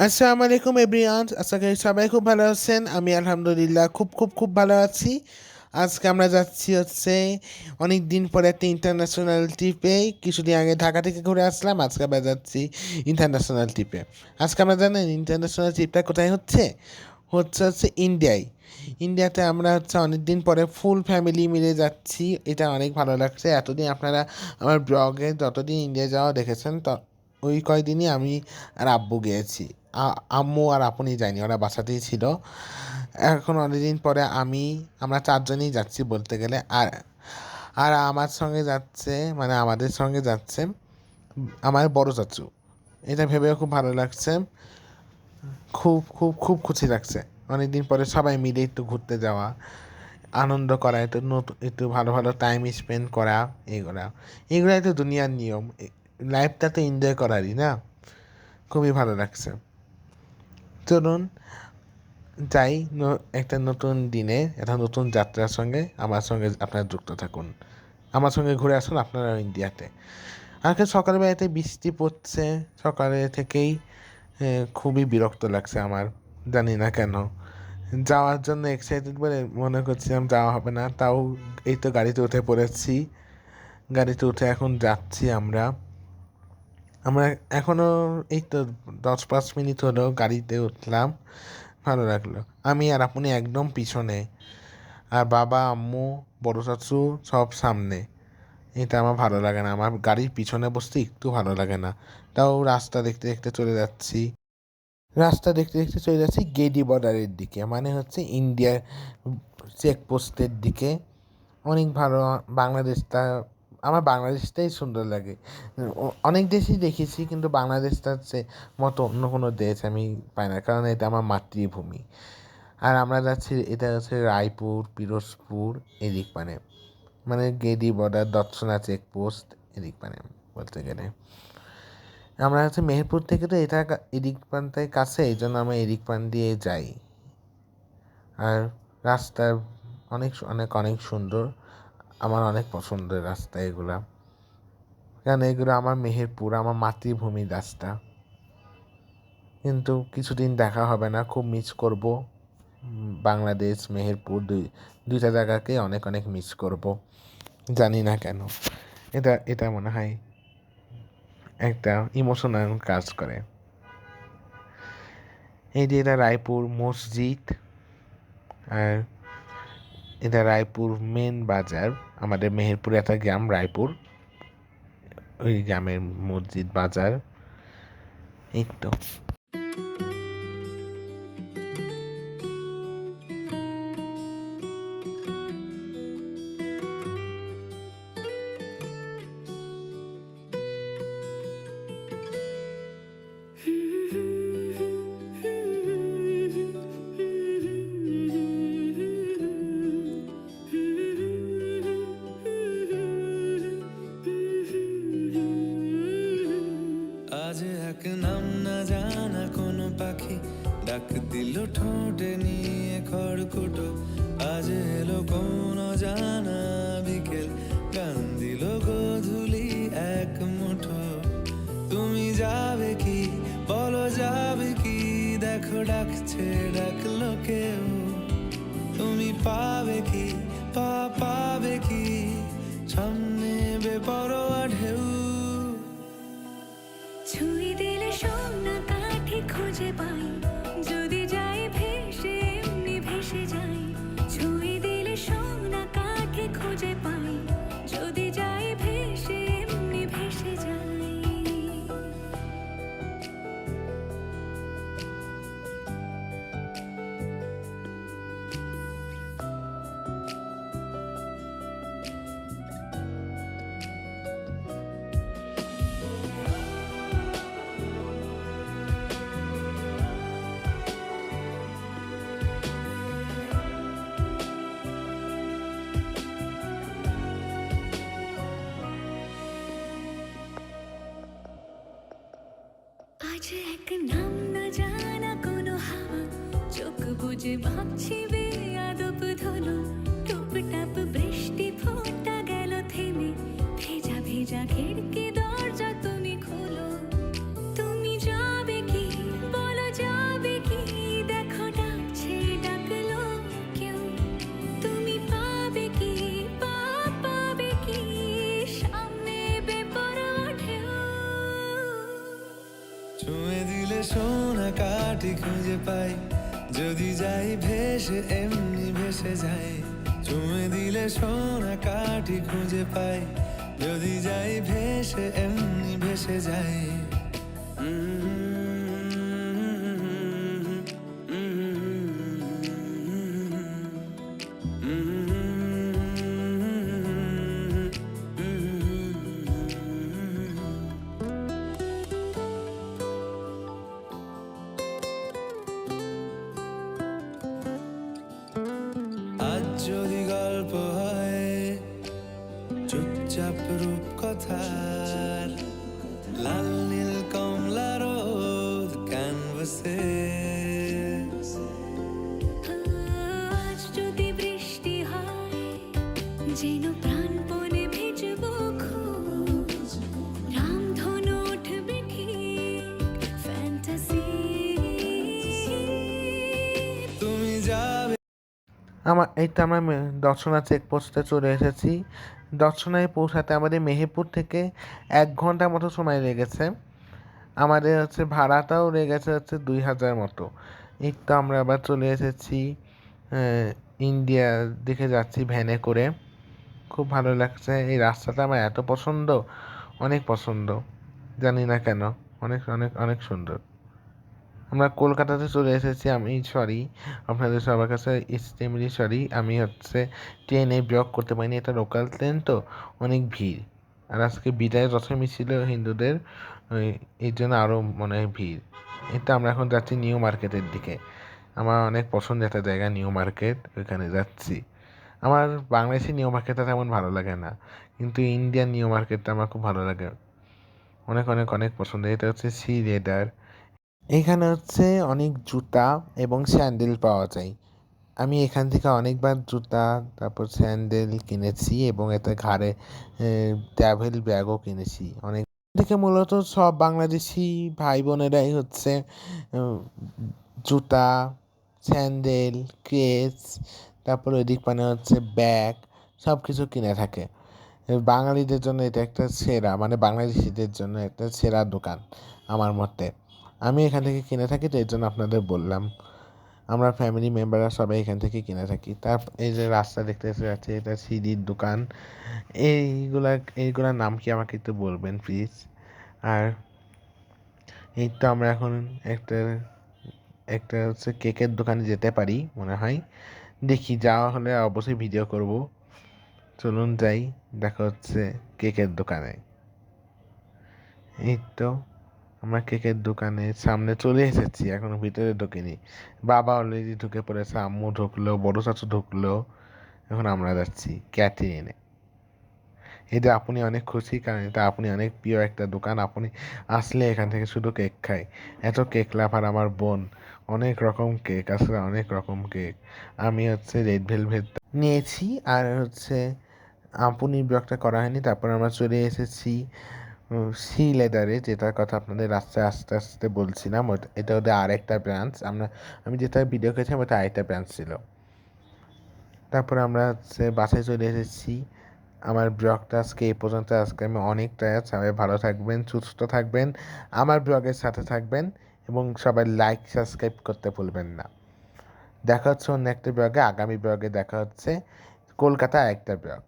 আসসালামু আলাইকুম এভরিওয়ান, আশা করি সবাই খুব ভালো আছেন। আমি আলহামদুলিল্লাহ খুব খুব খুব ভালো আছি। আজকে আমরা যাচ্ছি অনেক দিন পরে একটা ইন্টারন্যাশনাল ট্রিপে। কিছুদিন আগে ঢাকা থেকে ঘুরে আসলাম, আজকে আমরা যাচ্ছি ইন্টারন্যাশনাল ট্রিপে। আজকে আমরা জানেন ইন্টারন্যাশনাল ট্রিপটা কোথায় হচ্ছে হচ্ছে হচ্ছে ইন্ডিয়ায়। ইন্ডিয়াতে আমরা অনেক দিন পরে ফুল ফ্যামিলি মিলে যাচ্ছি। এটা অনেক ভালো লাগছে। এতদিন আপনারা আমার ব্লগে যতদিন ইন্ডিয়া যাওয়া দেখেছেন ওই কয়দিনই আমি আর আব্বু গিয়েছি। আম্মু আর আপনি যায়নি, ওরা বাসাতেই ছিল। এখন অনেকদিন পরে আমরা চারজনই যাচ্ছি বলতে গেলে। আর আর আমার সঙ্গে যাচ্ছে, মানে আমাদের সঙ্গে যাচ্ছে আমার বড় চাচু। এটা ভেবেও খুব ভালো লাগছে। খুব খুব খুব খুশি লাগছে অনেকদিন পরে সবাই মিলে একটু ঘুরতে যাওয়া, আনন্দ করা, একটু নতুন, একটু ভালো ভালো টাইম স্পেন্ড করা। এগুলাই তো দুনিয়ার নিয়ম। লাইফটা তো এনজয় করারই না। খুবই ভালো লাগছে। চলুন যাই একটা নতুন দিনে একটা নতুন যাত্রার সঙ্গে আমার সঙ্গে আপনারা যুক্ত থাকুন। আমার সঙ্গে ঘুরে আসুন আপনারা ইন্ডিয়াতে। আজকে সকালবেলাতে বৃষ্টি পড়ছে, সকালে থেকেই খুবই বিরক্ত লাগছে আমার, জানি না কেন। যাওয়ার জন্য এক্সাইটেড বলে মনে করছিলাম যাওয়া হবে না, তাও এই তো গাড়িতে উঠে পড়েছি। গাড়িতে উঠে এখন যাচ্ছি আমরা আমরা এখনও এই তো 10-5 মিনিট হলো গাড়িতে উঠলাম। ভালো লাগলো। আমি আর আপনি একদম পিছনে, আর বাবা আম্মু বড় চাচু সব সামনে। এটা আমার ভালো লাগে না, আমার গাড়ির পিছনে বসতে একটু ভালো লাগে না। তাও রাস্তা দেখতে দেখতে চলে যাচ্ছি, গেডি বর্ডারের দিকে, মানে ইন্ডিয়ার চেকপোস্টের দিকে। অনেক ভালো। বাংলাদেশটা, আমার বাংলাদেশটাই সুন্দর লাগে। অনেক দেশই দেখেছি, কিন্তু বাংলাদেশটার মতো অন্য কোনো দেশ আমি পাই না, কারণ এটা আমার মাতৃভূমি। আর আমরা যাচ্ছি, এটা হচ্ছে রায়পুর, পিরোজপুর এদিক, মানে মানে গেডি বর্ডার, দর্শনা চেকপোস্ট এদিক, মানে বলতে গেলে আমরা মেহেরপুর থেকে তো এটা এদিক প্রান্তের কাছে, এই জন্য আমরা এদিক প্রান্ত দিয়ে যাই। আর রাস্তা অনেক অনেক অনেক সুন্দর। আমার অনেক পছন্দের রাস্তা এগুলা, কারণ এগুলো আমার মেহেরপুর, আমার মাতৃভূমির রাস্তা। কিন্তু কিছুদিন দেখা হবে না, খুব মিস করব। বাংলাদেশ, মেহেরপুর দুইটা জায়গাকে অনেক অনেক মিস করব, জানি না কেন। এটা এটা মনে হয় একটা ইমোশনাল কাজ করে। এই যে এটা রায়পুর মসজিদ, আর এটা রায়পুর মেন বাজার। আমাদের মেহেরপুরে একটা গ্রাম রায়পুর, ওই গ্রামের মসজিদ বাজার, এই তো। আজ এক নাম না জানা কোনো পাখি ডাক দিল ঠোঁটে নিয়ে খড়কুটো। আজ এলো কোন জানা বিকেল, গান দিল গোধূলি এক মুঠো। তুমি যাবে কি বলো, যাবে কি দেখো ডাকছে, ডাকলো কেউ। তুমি পাবে কি পাবে কি সামনে বেপরোয়া ঢেউ। ছুঁই দিলে সোনা কাঠি খুঁজে পাই, যদি যাই ভেসে এমনি ভেসে যাই। ছুঁই দিলে সোনা কাঠি খুঁজে পাই, যদি যাই ভেসে এমনি ভেসে যাই। আজ এক নাম না জানা কোনো হাওয়া, চোখ বুজে ভাবছি বেয়াদব ধলো। টুপটাপ বৃষ্টি ফোঁটা গেল থেমে, ভেজা ভেজা খিড়কি দরজা তুমি খোলো। তুমি যাবে কি বলো, সোনা কাঠি খুঁজে পাই, যদি যাই ভেসে এমনি ভেসে যাই। চুমে দিলে সোনা কাঠি খুঁজে পাই, যদি যাই ভেসে এমনি ভেসে যাই। আজ যদি গল্প হয় চুপচাপ রূপকথার, লাল নীল কমলা রোদ ক্যানভাসে। আজ যদি বৃষ্টি হয় যেন প্রাণপণে ভিজবো খুব, রামধনু উঠবে ঠিক ফ্যান্টাসি। তুমি যাবে এই তো আমরা দর্শনা চেকপোস্টে চলে এসেছি। দর্শনায় পৌঁছাতে আমাদের মেহেরপুর থেকে 1 ঘন্টা মতো সময় লেগেছে। আমাদের ভাড়াটাও লেগেছে 2,000 মতো। এই তো আমরা আবার চলে এসেছি ইন্ডিয়ার দিকে যাচ্ছি ভ্যানে করে। খুব ভালো লাগছে, এই রাস্তাটা আমার এত পছন্দ, অনেক পছন্দ, জানি না কেন, অনেক অনেক অনেক সুন্দর। আমরা কলকাতাতে চলে এসেছি। আমি সরি আপনাদের সবার কাছে এক্সট্রিমলি সরি, আমি ট্রেনে ব্লক করতে পারিনি, এটা লোকাল ট্রেন তো অনেক ভিড়। আর আজকে বিদায় দশমী ছিল হিন্দুদের, এই জন্য আরও মনে হয় ভিড়। এটা আমরা এখন যাচ্ছি নিউ মার্কেটের দিকে। আমার অনেক পছন্দ একটা জায়গা নিউ মার্কেট, ওইখানে যাচ্ছি। আমার বাংলাদেশি নিউ মার্কেটটা তেমন ভালো লাগে না, কিন্তু ইন্ডিয়ান নিউ মার্কেটটা আমার খুব ভালো লাগে, অনেক অনেক অনেক পছন্দ। এটা সি লেদার। এখানে অনেক জুতা এবং স্যান্ডেল পাওয়া যায়। আমি এখান থেকে অনেকবার জুতা, তারপর স্যান্ডেল কিনেছি এবং এতে ঘাড়ে ট্রাভেল ব্যাগও কিনেছি। অনেক থেকে মূলত সব বাংলাদেশি ভাই বোনেরাই জুতা, স্যান্ডেল, কেস, তারপর ওইদিক ব্যাগ, সব কিছু কিনে থাকে। বাঙালিদের জন্য এটা একটা সেরা, মানে বাংলাদেশিদের জন্য একটা সেরা দোকান আমার মতে। আমি এখান থেকে কিনে থাকি, তো এর জন্য আপনাদের বললাম। আমরা ফ্যামিলি মেম্বাররা সবাই এখান থেকে কিনে থাকি। এই যে রাস্তা দেখতে যাচ্ছে, এটা সিডির দোকান। এইগুলার নাম কি আমাকে একটু বলবেন প্লিজ। আর এই তো আমরা এখন একটা একটা কেকের দোকানে যেতে পারি মনে হয়, দেখি যাওয়া হলে অবশ্যই ভিডিও করব। চলুন যাই, দেখা কেকের দোকানে। এই তো আমরা কেকের দোকানের সামনে চলে এসেছি, এখনো ভিতরে ঢুকিনি। বাবা অলরেডি ঢুকে পড়েছে, আম্মু ঢুকলো, বড় চাচু ঢুকলো। এখন আমরা যাচ্ছি ক্যাটারিংয়ে। এটা আপনি অনেক খুশি, কারণ এটা আপনি অনেক প্রিয় একটা দোকান। আপনি আসলে এখান থেকে শুধু কেক খাই, এত কেক লাভার আমার বোন। অনেক রকম কেক আছে, অনেক রকম কেক। আমি রেড ভেলভেট নিয়েছি, আর আপনি ব্লগটা করা হয়নি। তারপর আমরা চলে এসেছি সি লেদারে, যেটার কথা আপনাদের রাস্তায় আস্তে আস্তে বলছিলাম। এটা ওদের আরেকটা ব্রাঞ্চ। আমি যেটা ভিডিও করেছিলাম ওটা আরেকটা ব্রাঞ্চ ছিল। তারপরে আমরা বাসায় চলে এসেছি। আমার ব্লগটা আজকে এই পর্যন্ত। আজকে আমি অনেক টায়ার্ড। সবাই ভালো থাকবেন, সুস্থ থাকবেন, আমার ব্লগের সাথে থাকবেন, এবং সবাই লাইক সাবস্ক্রাইব করতে ভুলবেন না। দেখা হচ্ছে অন্য একটা ব্লগে, আগামী ব্লগে দেখা হচ্ছে কলকাতা একটা ব্লগ।